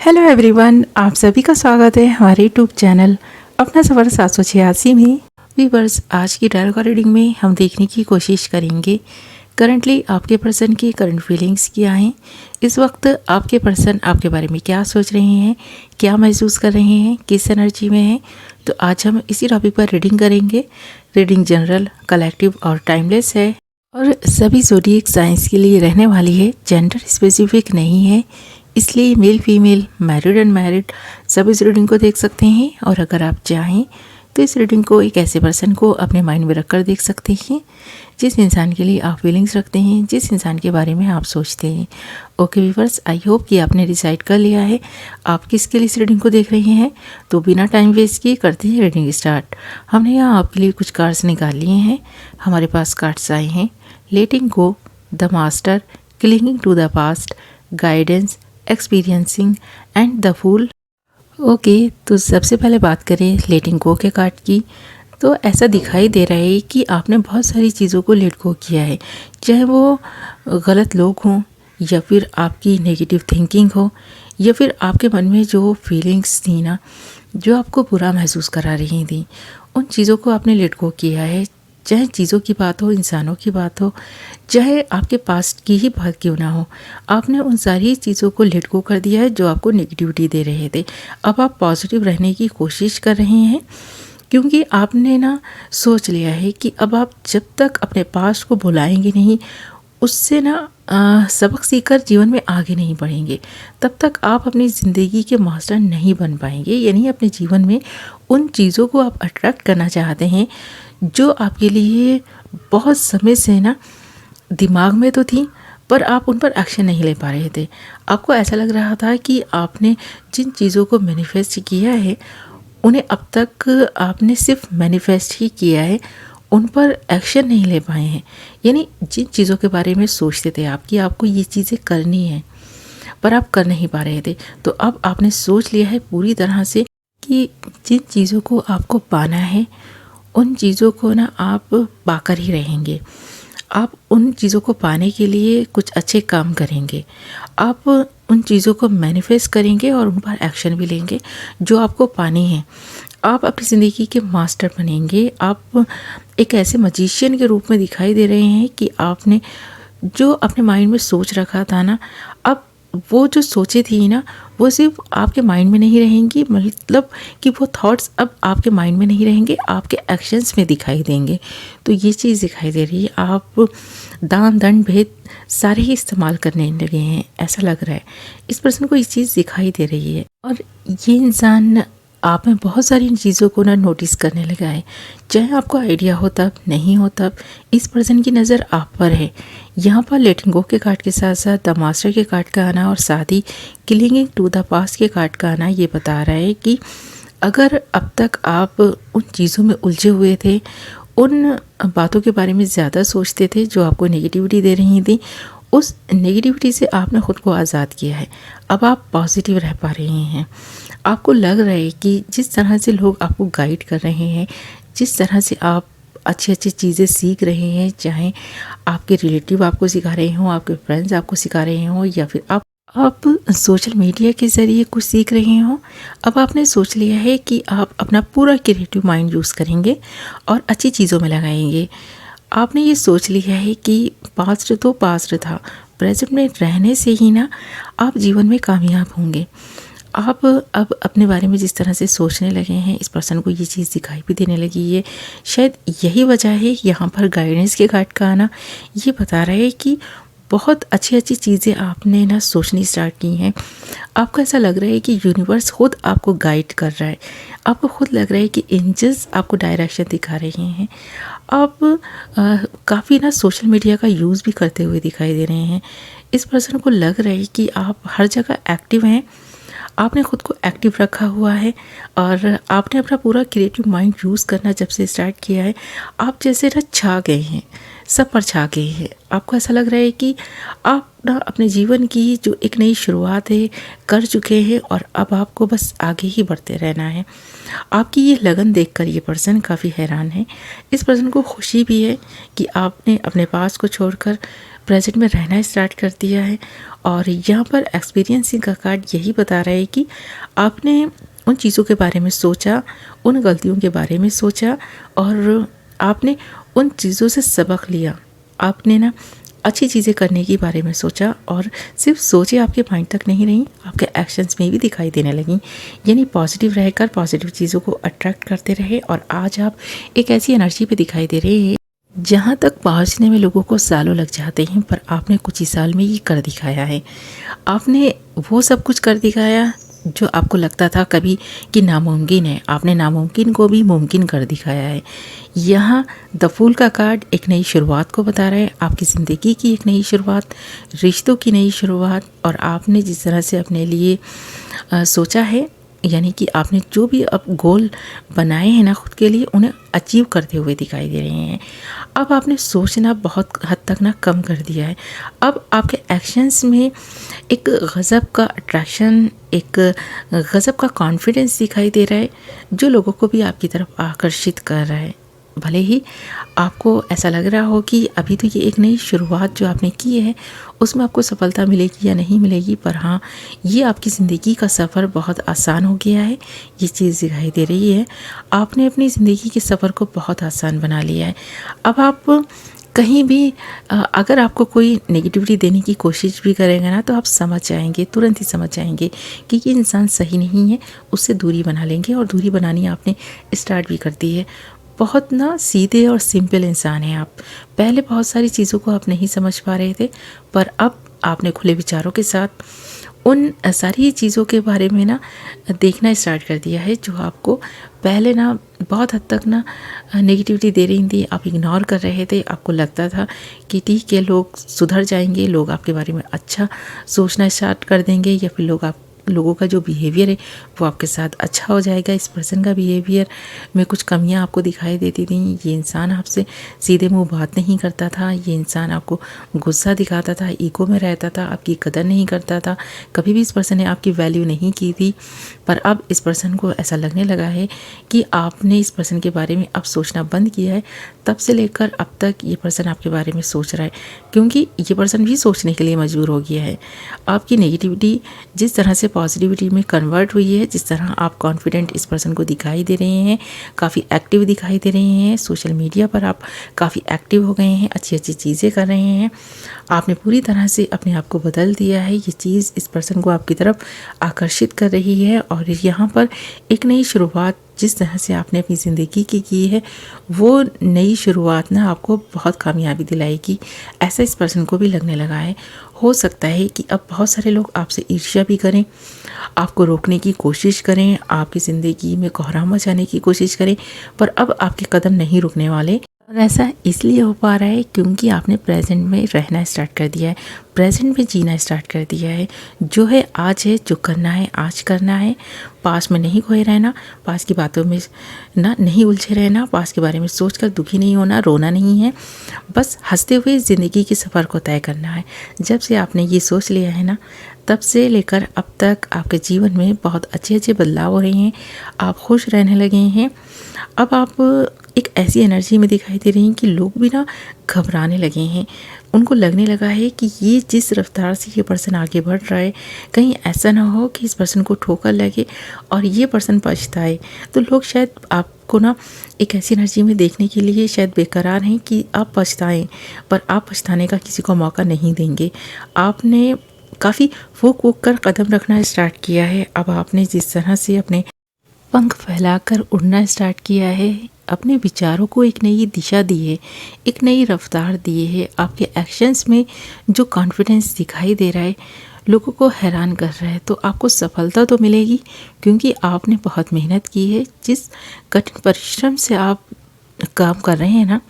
Hello everyone, आप सभी का स्वागत है हमारे यूट्यूब चैनल अपना सफ़र 786 में। व्यूअर्स, आज की टैरो कार्ड रीडिंग में हम देखने की कोशिश करेंगे करंटली आपके पर्सन की करंट फीलिंग्स क्या हैं। इस वक्त आपके पर्सन आपके बारे में क्या सोच रहे हैं, क्या महसूस कर रहे हैं, किस एनर्जी में हैं। तो आज हम इसी टॉपिक पर रीडिंग करेंगे। रीडिंग जनरल, कलेक्टिव और टाइमलेस है और सभी ज़ोडिएक साइंस के लिए रहने वाली है, जेंडर स्पेसिफिक नहीं है, इसलिए मेल फीमेल, मैरिड अनमैरिड सब इस रीडिंग को देख सकते हैं। और अगर आप चाहें तो इस रीडिंग को एक ऐसे पर्सन को अपने माइंड में रखकर देख सकते हैं जिस इंसान के लिए आप फीलिंग्स रखते हैं, जिस इंसान के बारे में आप सोचते हैं। ओके व्यूअर्स, आई होप कि आपने डिसाइड कर लिया है आप किसके लिए इस रीडिंग को देख रहे हैं। तो बिना टाइम वेस्ट किए करते हैं रीडिंग स्टार्ट। हमने यहाँ आपके लिए कुछ कार्ड्स निकाल लिए हैं। हमारे पास कार्ड्स आए हैं letting go, the master, clinging to the past, guidance, experiencing and the fool. Okay, तो सबसे पहले बात करें लेटिंग गो के कार्ड की। तो ऐसा दिखाई दे रहा है कि आपने बहुत सारी चीज़ों को लेट गो किया है, चाहे वो गलत लोग हों या फिर आपकी नेगेटिव थिंकिंग हो या फिर आपके मन में जो फीलिंग्स थी ना, जो आपको बुरा महसूस करा रही थी, उन चीज़ों को आपने लेट गो किया है। चाहे चीज़ों की बात हो, इंसानों की बात हो, चाहे आपके पास्ट की ही बात क्यों ना हो, आपने उन सारी चीज़ों को लेट गो कर दिया है जो आपको नेगेटिविटी दे रहे थे। अब आप पॉजिटिव रहने की कोशिश कर रहे हैं क्योंकि आपने ना सोच लिया है कि अब आप जब तक अपने पास्ट को भुलाएंगे नहीं, उससे ना सबक सीखकर जीवन में आगे नहीं बढ़ेंगे, तब तक आप अपनी ज़िंदगी के मास्टर नहीं बन पाएंगे। यानी अपने जीवन में उन चीज़ों को आप अट्रैक्ट करना चाहते हैं जो आपके लिए बहुत समय से ना दिमाग में तो थी, पर आप उन पर एक्शन नहीं ले पा रहे थे। आपको ऐसा लग रहा था कि आपने जिन चीज़ों को मैनिफेस्ट किया है उन्हें अब तक आपने सिर्फ मैनिफेस्ट ही किया है, उन पर एक्शन नहीं ले पाए हैं। यानी जिन चीज़ों के बारे में सोचते थे आप कि आपको ये चीज़ें करनी है, पर आप कर नहीं पा रहे थे, तो अब आपने सोच लिया है पूरी तरह से कि जिन चीज़ों को आपको पाना है उन चीज़ों को ना आप पाकर ही रहेंगे। आप उन चीज़ों को पाने के लिए कुछ अच्छे काम करेंगे, आप उन चीज़ों को मैनिफेस्ट करेंगे और उन पर एक्शन भी लेंगे जो आपको पानी है। आप अपनी ज़िंदगी के मास्टर बनेंगे। आप एक ऐसे मजिशियन के रूप में दिखाई दे रहे हैं कि आपने जो अपने माइंड में सोच रखा था ना, अब वो जो सोचे थी ना, वो सिर्फ आपके माइंड में नहीं रहेंगी, मतलब कि वो थॉट्स अब आपके माइंड में नहीं रहेंगे, आपके एक्शंस में दिखाई देंगे। तो ये चीज़ दिखाई दे रही है। आप दान दंड भेद सारे ही इस्तेमाल करने लगे हैं, ऐसा लग रहा है। इस पर्सन को ये चीज़ दिखाई दे रही है और ये इंसान आप में बहुत सारी चीज़ों को ना नोटिस करने लगा है। चाहे आपको आइडिया हो तब, नहीं हो तब, इस पर्सन की नज़र आप पर है। यहाँ पर लेटिंग गो के कार्ड के साथ साथ द मास्टर के कार्ड का आना और साथ ही क्लिंगिंग टू द पास्ट के कार्ड का आना ये बता रहा है कि अगर अब तक आप उन चीज़ों में उलझे हुए थे, उन बातों के बारे में ज़्यादा सोचते थे जो आपको नेगेटिविटी दे रही थी, उस नेगेटिविटी से आपने ख़ुद को आज़ाद किया है। अब आप पॉजिटिव रह पा रहे हैं। आपको लग रहा है कि जिस तरह से लोग आपको गाइड कर रहे हैं, जिस तरह से आप अच्छी अच्छी चीज़ें सीख रहे हैं, चाहे आपके रिलेटिव आपको सिखा रहे हों, आपके फ्रेंड्स आपको सिखा रहे हों या फिर आप सोशल मीडिया के ज़रिए कुछ सीख रहे हों, अब आपने सोच लिया है कि आप अपना पूरा क्रिएटिव माइंड यूज़ करेंगे और अच्छी चीज़ों में लगाएंगे। आपने ये सोच लिया है कि पास्ट तो पास्ट था, प्रेजेंट में रहने से ही ना आप जीवन में कामयाब होंगे। आप अब अपने बारे में जिस तरह से सोचने लगे हैं, इस पर्सन को ये चीज़ दिखाई भी देने लगी है। शायद यही वजह है यहाँ पर गाइडेंस के कार्ड का आना ये बता रहा है कि बहुत अच्छी अच्छी चीज़ें आपने ना सोचनी स्टार्ट की हैं। आपको ऐसा लग रहा है कि यूनिवर्स खुद आपको गाइड कर रहा है। आपको खुद लग रहा है कि एंजल्स आपको डायरेक्शन दिखा रहे हैं। आप काफ़ी ना सोशल मीडिया का यूज़ भी करते हुए दिखाई दे रहे हैं। इस पर्सन को लग रहा है कि आप हर जगह एक्टिव हैं, आपने ख़ुद को एक्टिव रखा हुआ है और आपने अपना पूरा क्रिएटिव माइंड यूज़ करना जब से स्टार्ट किया है, आप जैसे ना छा गए हैं। सब पर छा गए हैं। आपको ऐसा लग रहा है कि आप ना अपने जीवन की जो एक नई शुरुआत है कर चुके हैं और अब आपको बस आगे ही बढ़ते रहना है। आपकी ये लगन देखकर ये पर्सन काफ़ी हैरान है। इस पर्सन को खुशी भी है कि आपने अपने पास को छोड़कर प्रेजेंट में रहना स्टार्ट कर दिया है। और यहाँ पर एक्सपीरियंसिंग का कार्ड यही बता रहा है कि आपने उन चीज़ों के बारे में सोचा, उन गलतियों के बारे में सोचा और आपने उन चीज़ों से सबक लिया। आपने ना अच्छी चीज़ें करने के बारे में सोचा और सिर्फ सोचे आपके माइंड तक नहीं रहीं, आपके एक्शंस में भी दिखाई देने लगीं। यानी पॉजिटिव रहकर पॉजिटिव चीज़ों को अट्रैक्ट करते रहे और आज आप एक ऐसी एनर्जी पे दिखाई दे रहे हैं जहाँ तक पहुँचने में लोगों को सालों लग जाते हैं, पर आपने कुछ ही साल में ये कर दिखाया है। आपने वो सब कुछ कर दिखाया जो आपको लगता था कभी कि नामुमकिन है। आपने नामुमकिन को भी मुमकिन कर दिखाया है। यहाँ द फूल का कार्ड एक नई शुरुआत को बता रहा है, आपकी ज़िंदगी की एक नई शुरुआत, रिश्तों की नई शुरुआत। और आपने जिस तरह से अपने लिए सोचा है, यानी कि आपने जो भी अब गोल बनाए हैं ना खुद के लिए, उन्हें अचीव करते हुए दिखाई दे रहे हैं। अब आपने सोचना बहुत हद तक ना कम कर दिया है। अब आपके एक्शंस में एक गज़ब का अट्रैक्शन, एक गज़ब का कॉन्फिडेंस दिखाई दे रहा है जो लोगों को भी आपकी तरफ आकर्षित कर रहा है। भले ही आपको ऐसा लग रहा हो कि अभी तो ये एक नई शुरुआत जो आपने की है उसमें आपको सफलता मिलेगी या नहीं मिलेगी, पर हाँ, ये आपकी ज़िंदगी का सफ़र बहुत आसान हो गया है। ये चीज़ दिखाई दे रही है। आपने अपनी ज़िंदगी के सफ़र को बहुत आसान बना लिया है। अब आप कहीं भी अगर आपको कोई नेगेटिविटी देने की कोशिश भी करेंगे ना, तो आप समझ जाएंगे, तुरंत ही समझ जाएंगे कि ये इंसान सही नहीं है। उससे दूरी बना लेंगे और दूरी बनानी आपने स्टार्ट भी कर दी है। बहुत ना सीधे और सिंपल इंसान हैं आप। पहले बहुत सारी चीज़ों को आप नहीं समझ पा रहे थे, पर अब आपने खुले विचारों के साथ उन सारी चीज़ों के बारे में ना देखना स्टार्ट कर दिया है जो आपको पहले ना बहुत हद तक ना नेगेटिविटी दे रही थी। आप इग्नोर कर रहे थे। आपको लगता था कि ठीक है, लोग सुधर जाएंगे, लोग आपके बारे में अच्छा सोचना स्टार्ट कर देंगे, या फिर लोगों का जो बिहेवियर है वो आपके साथ अच्छा हो जाएगा। इस पर्सन का बिहेवियर में कुछ कमियां आपको दिखाई देती थी। ये इंसान आपसे सीधे मुंह बात नहीं करता था। ये इंसान आपको गुस्सा दिखाता था, ईगो में रहता था, आपकी कदर नहीं करता था। कभी भी इस पर्सन ने आपकी वैल्यू नहीं की थी। पर अब इस पर्सन को ऐसा लगने लगा है कि आपने इस पर्सन के बारे में अब सोचना बंद किया है। तब से लेकर अब तक ये पर्सन आपके बारे में सोच रहा है, क्योंकि ये पर्सन भी सोचने के लिए मजबूर हो गया है। आपकी नेगेटिविटी जिस तरह से पॉजिटिविटी में कन्वर्ट हुई है, जिस तरह आप कॉन्फिडेंट इस पर्सन को दिखाई दे रहे हैं, काफ़ी एक्टिव दिखाई दे रहे हैं, सोशल मीडिया पर आप काफ़ी एक्टिव हो गए हैं, अच्छी अच्छी चीज़ें कर रहे हैं, आपने पूरी तरह से अपने आप को बदल दिया है। ये चीज़ इस पर्सन को आपकी तरफ आकर्षित कर रही है। और यहाँ पर एक नई शुरुआत जिस तरह से आपने अपनी ज़िंदगी की है, वो नई शुरुआत ना आपको बहुत कामयाबी दिलाएगी, ऐसा इस पर्सन को भी लगने लगा है। हो सकता है कि अब बहुत सारे लोग आपसे ईर्ष्या भी करें, आपको रोकने की कोशिश करें, आपकी ज़िंदगी में कोहराम मचाने की कोशिश करें, पर अब आपके कदम नहीं रुकने वाले। और ऐसा इसलिए हो पा रहा है क्योंकि आपने प्रेजेंट में रहना स्टार्ट कर दिया है, प्रेजेंट में जीना स्टार्ट कर दिया है। जो है आज है, जो करना है आज करना है। पास में नहीं खोए रहना, पास की बातों में ना नहीं उलझे रहना, पास के बारे में सोचकर दुखी नहीं होना, रोना नहीं है। बस हंसते हुए ज़िंदगी के सफ़र को तय करना है। जब से आपने ये सोच लिया है ना, तब से लेकर अब तक आपके जीवन में बहुत अच्छे अच्छे बदलाव हो रहे हैं। आप खुश रहने लगे हैं। अब आप एक ऐसी एनर्जी में दिखाई दे रही हैं कि लोग भी ना घबराने लगे हैं। उनको लगने लगा है कि ये जिस रफ्तार से ये पर्सन आगे बढ़ रहा है, कहीं ऐसा ना हो कि इस पर्सन को ठोकर लगे और ये पर्सन पछताए। तो लोग शायद आपको ना एक ऐसी एनर्जी में देखने के लिए शायद बेकरार हैं कि आप पछताएं, पर आप पछताने का किसी को मौका नहीं देंगे। आपने काफ़ी फूक वूक कर कदम रखना स्टार्ट किया है। अब आपने जिस तरह से अपने पंख फैलाकर उड़ना स्टार्ट किया है, अपने विचारों को एक नई दिशा दी है, एक नई रफ्तार दी है। आपके एक्शंस में जो कॉन्फिडेंस दिखाई दे रहा है लोगों को हैरान कर रहा है। तो आपको सफलता तो मिलेगी क्योंकि आपने बहुत मेहनत की है। जिस कठिन परिश्रम से आप काम कर रहे हैं ना,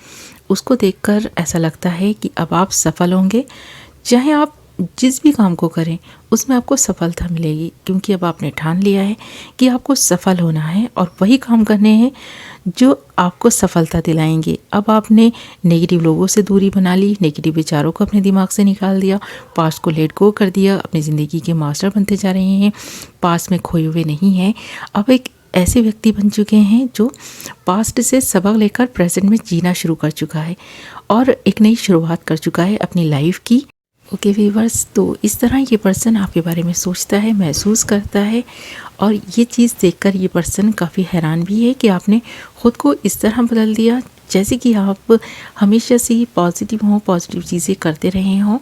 उसको देखकर ऐसा लगता है कि अब आप सफल होंगे। चाहे आप जिस भी काम को करें उसमें आपको सफलता मिलेगी, क्योंकि अब आपने ठान लिया है कि आपको सफल होना है और वही काम करने हैं जो आपको सफलता दिलाएंगे। अब आपने नेगेटिव लोगों से दूरी बना ली, नेगेटिव विचारों को अपने दिमाग से निकाल दिया, पास्ट को लेट गो कर दिया, अपनी ज़िंदगी के मास्टर बनते जा रहे हैं, पास्ट में खोए हुए नहीं हैं। अब एक ऐसे व्यक्ति बन चुके हैं जो पास्ट से सबक लेकर प्रेजेंट में जीना शुरू कर चुका है और एक नई शुरुआत कर चुका है अपनी लाइफ की। ओके व्यूअर्स, तो इस तरह ये पर्सन आपके बारे में सोचता है, महसूस करता है और ये चीज़ देखकर ये पर्सन काफ़ी हैरान भी है कि आपने ख़ुद को इस तरह बदल दिया, जैसे कि आप हमेशा से ही पॉजिटिव हों, पॉजिटिव चीज़ें करते रहे हों।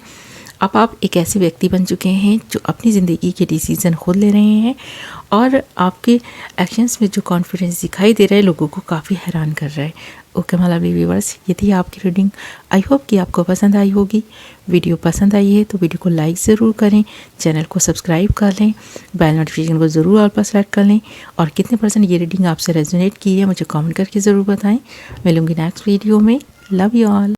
अब आप एक ऐसे व्यक्ति बन चुके हैं जो अपनी ज़िंदगी के डिसीज़न खुद ले रहे हैं और आपके एक्शंस में जो कॉन्फिडेंस दिखाई दे रहा है लोगों को काफ़ी हैरान कर रहा है। ओके माय लवली व्यूअर्स, ये थी आपकी रीडिंग। आई होप कि आपको पसंद आई होगी। वीडियो पसंद आई है तो वीडियो को लाइक ज़रूर करें, चैनल को सब्सक्राइब कर लें, बेल नोटिफिकेशन को ज़रूर ऑल पर सेलेक्ट कर लें और कितने परसेंट ये रीडिंग आपसे रेजोनेट की है मुझे कमेंट करके ज़रूर बताएं। मिलूंगी नेक्स्ट वीडियो में। Love you all.